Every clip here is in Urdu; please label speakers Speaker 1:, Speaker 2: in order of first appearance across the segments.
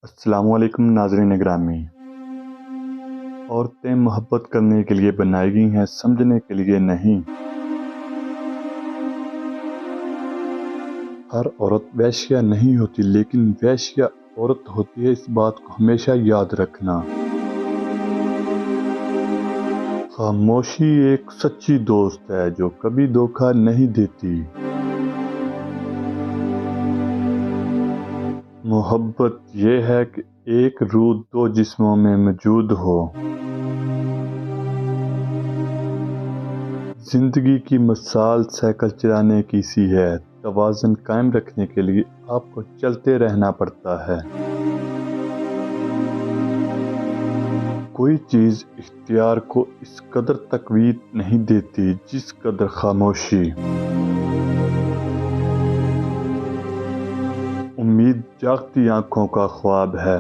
Speaker 1: السلام علیکم ناظرین گرامی۔ عورتیں محبت کرنے کے لیے بنائی گئی ہیں، سمجھنے کے لیے نہیں۔ ہر عورت ویشیا نہیں ہوتی، لیکن ویشیا عورت ہوتی ہے، اس بات کو ہمیشہ یاد رکھنا۔ خاموشی ایک سچی دوست ہے جو کبھی دھوکہ نہیں دیتی۔ محبت یہ ہے کہ ایک روح دو جسموں میں موجود ہو۔ زندگی کی مثال سائیکل چلانے کی سی ہے، توازن قائم رکھنے کے لیے آپ کو چلتے رہنا پڑتا ہے۔ کوئی چیز اختیار کو اس قدر تقویت نہیں دیتی جس قدر خاموشی۔ امید جاگتی آنکھوں کا خواب ہے،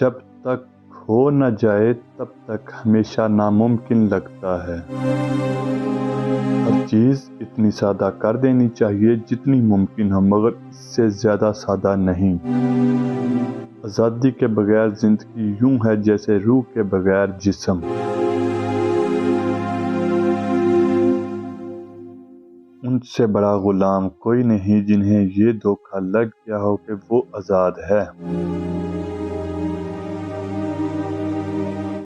Speaker 1: جب تک ہو نہ جائے تب تک ہمیشہ ناممکن لگتا ہے۔ ہر چیز اتنی سادہ کر دینی چاہیے جتنی ممکن ہو، مگر اس سے زیادہ سادہ نہیں۔ آزادی کے بغیر زندگی یوں ہے جیسے روح کے بغیر جسم۔ ان سے بڑا غلام کوئی نہیں جنہیں یہ دھوکہ لگ گیا ہو کہ وہ آزاد ہے۔